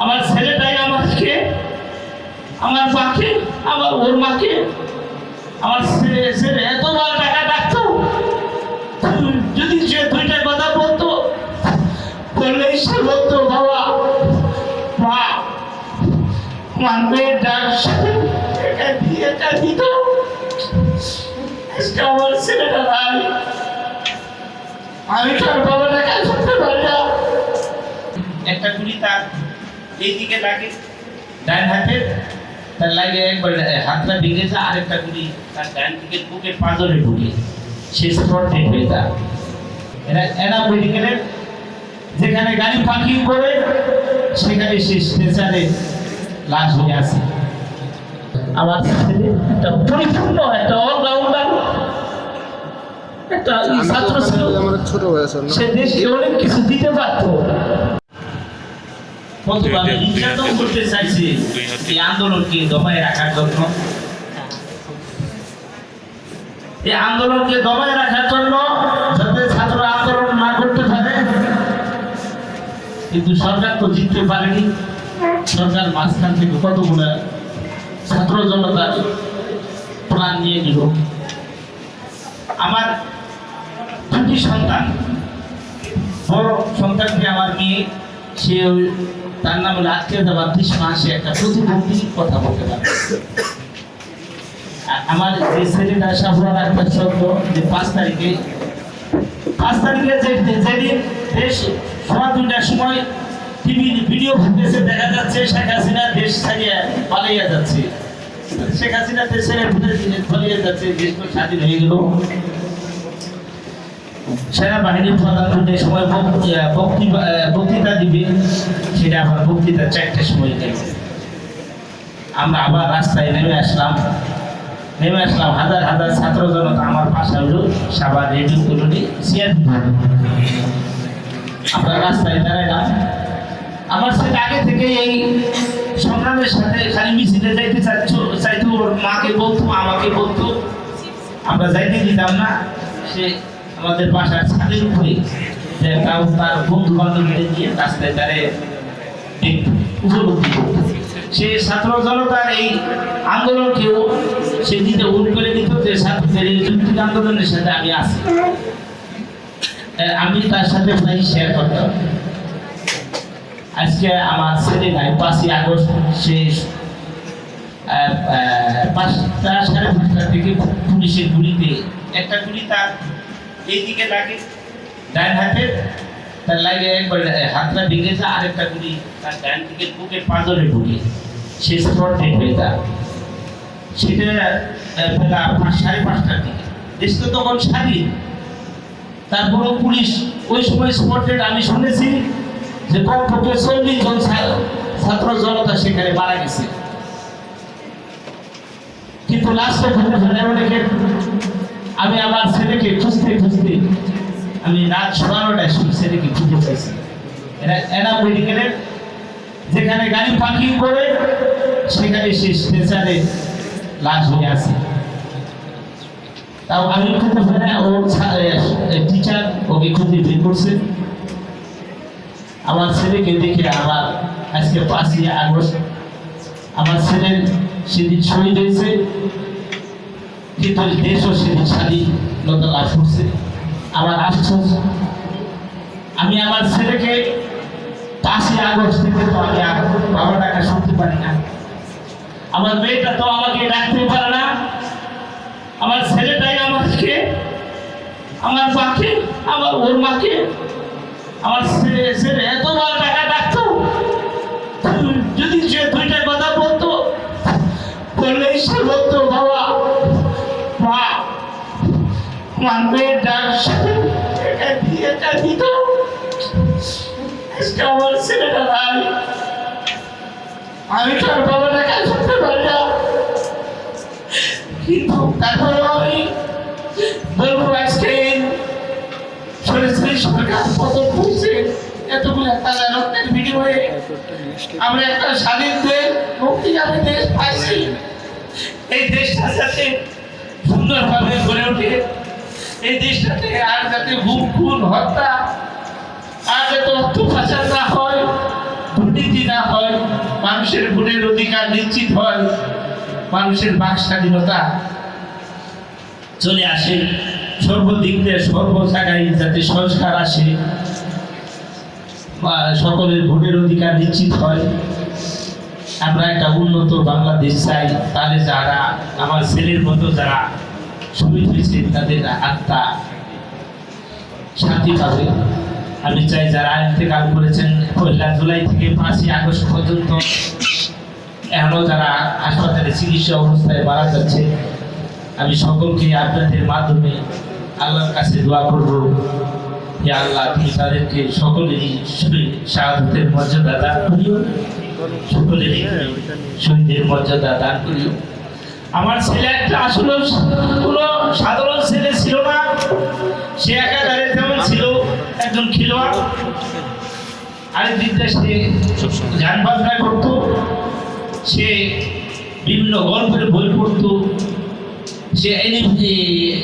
আমার ছেলেটাই আমাকে, আমার মাকে, আমার ওর মাকে, আমার ছেলে এতবার টাকা ডাকতো, যদি সে দুইটা কথা বলতো, বললেই সে বলতো বাবা মা আমার মেয়ের ডাক বিয়েটা দিত। আমার ছেলেটা নাই, আমি তার বাবাটা কাজ করতে পারি না। একটা গুলি তার এইদিকে লাগে ডান হাতে, তার লাগে একবার হাতটা ভেঙেছে, আরেকটা গুলি তার ডান দিকে বুকের পাঁজরে ঢুকে সে স্পট ডেড হয়ে যায়। এরা মেডিকেলের যেখানে গাড়ি পার্কিং করে সেখানে সে স্টেশনে লাশ হয়ে আছে। আমার ছেলে একটা পরিপূর্ণ একটা অলরাউন্ডার একটা ছাত্র ছিল, ছোট বয়সে সে দেশকে অনেক কিছু দিতে পারতো। কতভাবে নির্যাতন করতে চাইছে এই আন্দোলনকে দমায় রাখার জন্য, এই আন্দোলনকে দমায় রাখার জন্য যাতে ছাত্র আন্দোলন না করতে পারে। কিন্তু সরকার তো জিততে পারেনি। সরকার মাঝখান থেকে কতগুলো ছাত্র জনতার প্রাণ নিয়ে নিল। আমার দুটি সন্তান, বড় সন্তানকে আমার মেয়ে, সে তার নাম হলো আজকে দেওয়ার 30 মাসে একটা প্রতিবন্ধী কথা বলতে পারে। আমার যে ছেলেটা সাফরান আক্তার শব্দ যে 5 তারিখে যেদিন দেশ সোয়া 2টার সময় টিভির ভিডিও ফুটেজে দেখা যাচ্ছে শেখ হাসিনা দেশ ছাড়িয়ে পালিয়ে যাচ্ছে, শেখ হাসিনা দেশ ছেড়ে পালিয়ে যাচ্ছে, দেশ তো স্বাধীন হয়ে গেল। সেনাবাহিনীর প্রধান যে সময় বক্তৃতা দিবে, সেটা আবার বক্তৃতা 4টার সময় গেল। আমরা আবার রাস্তায় নেমে আসলাম। হাজার হাজার ছাত্র জনতা আমার পাশে হলো সাভার রেডিও কলোনি সিআরপি। আমরা রাস্তায় দাঁড়াইলাম। আমার ছেলে আগে থেকে এই সংগ্রামের সাথে খালি মিছিলে যাইতে চাইতো, ওর মাকে বলতো, আমাকে বলতো, আমরা যাইতে দিতাম না। সে আমাদের বাসার ছাদের উপরে তার বন্ধু বান্ধবীদের নিয়ে রাস্তায় দাঁড়িয়ে উপলব্ধি করত। সে ছাত্র জনতার এই আন্দোলনকেও সে দিতে উল করে দিত যে ছাত্রদের এই যুক্তিক আন্দোলনের সাথে আমি আছি। আমি তার সাথে প্রায় শেয়ার করতাম। আজকে আমার ছেলে নাই, 5ই আগস্ট সে 5টা সাড়ে 5টা থেকে পুলিশের গুলিতে, একটা গুলি তার এইদিকে লাগে ডান হাতে, তার লাগে একবার হাতটা ভেঙেছে, আরেকটা গুলি তার ডান দিকে বুকের পাঁজরে ঢুকে সে স্পট ডেড হয়ে যায়। সেটা বেলা 5:30টার দিকে। দেশ তো তখন স্বাধীন। তারপরে পুলিশ ওই সময় স্পট ডেড আমি শুনেছি যে কমপক্ষে 40 জন ছাত্র জনতা সেখানে মারা গেছে। কিন্তু লাস্টে অনেকে, আমি আমার ছেলেকে খুঁজতে আমি রাত 12টায় ছেলেকে খুঁজে পাইছি। এরা মেডিকেলের যেখানে গাড়ি পার্কিং করে সেখানে সে স্টেশনে লাশ হয়ে আছে। তাও আমি খুঁজে পাই, ওর টিচার ওকে খুঁজে বের করছে। আমার ছেলেকে দেখে আমার আজকে 5ই আগস্ট আমার ছেলের সেদিন শহীদ হয়েছে, কিন্তু দেশও সেদিন স্বাধীনতা লাভ করছে। আমার আফসোস, আমি আমার ছেলেকে 5ই আগস্ট থেকে তো আমি বাবা ডাকা শুনতে পারি না। আমার মেয়েটা তো আমাকে ডাকতে পারে না। আমার ছেলেটাই আমাকে, আমার মাকে, আমার ওর মাকে, আমার ছেলে এতবার টাকা ডাকতো, যদি সে দুইটা কথা বলতো, বললেই সে বলতো বাবা মা আমার মেয়ের ডাক বিয়েটা দিত। আমার ছেলেটা নাই, আমি তার বাবাটা কাজ করতে পারি না। কিন্তু তারপরে আমি বলবো আজকে সরকার পতন করছে, এতগুলো তাজা রক্তের বিনিময়ে আমরা একটা স্বাধীন দেশ, মুক্তিকামী দেশ পাইছি। এই দেশটা যাতে সুন্দরভাবে গড়ে ওঠে, এই দেশটাতে আর যাতে খুন হত্যা আর যাতে অর্থ পাচার না হয়, দুর্নীতি না না হয়, মানুষের ভোটের অধিকার নিশ্চিত হয়, মানুষের বাক স্বাধীনতা চলে আসে, সর্বদিক দিয়ে সর্ব জায়গায় যাতে সংস্কার আসে, সকলের ভোটের অধিকার নিশ্চিত হয়, আমরা একটা উন্নত বাংলাদেশ চাই। তাহলে যারা আমার ছেলের মতো যারা শহীদ হয়েছে তাদের আত্মা শান্তি পাবে। আমি চাই যারা ইন্তেকাল করেছেন 1 জুলাই থেকে 5ই আগস্ট পর্যন্ত এখনো যারা হাসপাতালে চিকিৎসা অবস্থায় মারা যাচ্ছে, আমি সকলকে আপনাদের মাধ্যমে আল্লাহর কাছে দোয়া করব, যে আল্লাহ তুমি তাদেরকে সকলেরই শাহাদাতের মর্যাদা দান করিও, সকলেরই শহীদের মর্যাদা দান করিও। আমার ছেলে একটা আসলে কোনো সাধারণ ছেলে ছিল না, সে একাধারে যেমন ছিল একজন খেলোয়াড়, আরেক দিক দিয়ে সে গান বাজনা করতো, সে বিভিন্ন গল্পের বই পড়তো, সে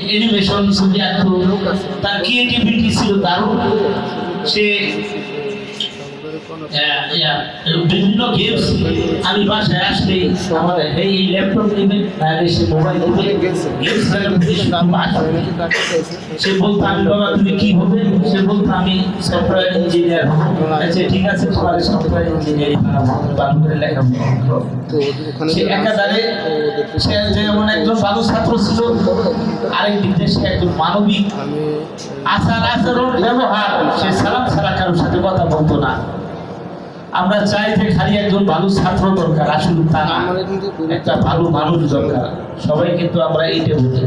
অ্যানিমেশন ছবি আঁকতো, তার ক্রিয়েটিভিটি ছিল দারুণ। সে বিভিন্ন গেমস, আমি বাসায় আসলে আমাদের এই ল্যাপটপ নেবে, সে মোবাইল গেমস সে বলতো আমি বাবা তুমি কি হবে, সে বলতো আমি সফটওয়্যার ইঞ্জিনিয়ার হবো। আচ্ছা ঠিক আছে, তোমার সফটওয়্যার ইঞ্জিনিয়ারিং ভালো করে লেখাপড়া। সে একাধারে সে যেমন একজন ভালো ছাত্র ছিল, আরেক দিক থেকে সে একজন মানবিক আচরণ ব্যবহার, সে সালাম ছাড়া কারোর সাথে কথা বলতো না। আমরা চাই যে খালি একজন ভালো ছাত্র দরকার, আসলে তা না, একটা ভালো মানুষ দরকার। সবাই কিন্তু আমরা এইটা বুঝি।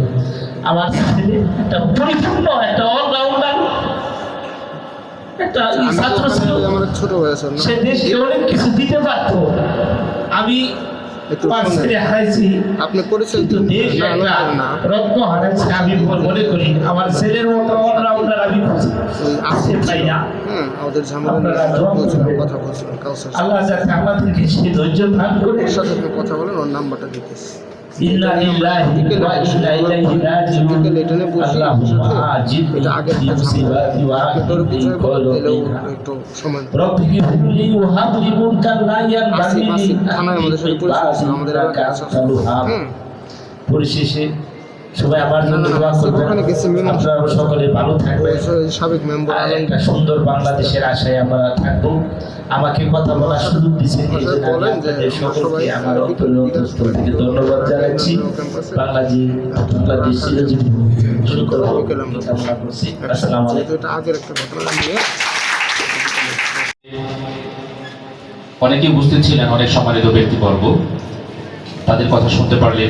আমার ছেলে একটা পরিপূর্ণ একটা অলরাউন্ডার একটা ছাত্র ছিল, সে দেশকে অনেক কিছু দিতে পারত। আমি হারাইছি, আপনি রত্ন হারাইছি, আমি মনে করি আমার ছেলের মতো অলরাউন্ডার আমি পাই না। আল্লাহ যাতে আমাদেরকে সে ধৈর্য দান করে। কথা বলেন, ওর নাম্বারটা দিতেছি। ইন্না লিল্লাহি ওয়া ইন্না ইলাইহি রাজিউন। আল্লাহুম্মা আজিবনি ফি মুসিবাতি ওয়া আখিরনি কলবিনা। রব্বি গফিরলি ওয়া হাবলি মুলকান লা ইয়ানবাগি লি আহাদিন। পরিশেষে সবাই আমার জন্য দোয়া করবেন, আপনারা সকলে ভালো থাকবেন, সাবেক মেম্বার একটা সুন্দর বাংলাদেশের আশায় আমরা থাকবো। আমাকে কথা বলার সুযোগ দিচ্ছেন, এই জন্য আমি আপনাদের সকলকে আমার অন্তরস্থল থেকে ধন্যবাদ জানাচ্ছি। বাংলাদেশ চিরজীবী শুরু করবো কামনা করছি। আসসালামু আলাইকুম। অনেকেই উপস্থিত ছিলেন, অনেক সম্মানিত ব্যক্তিবর্গ, তাদের কথা শুনতে পারলে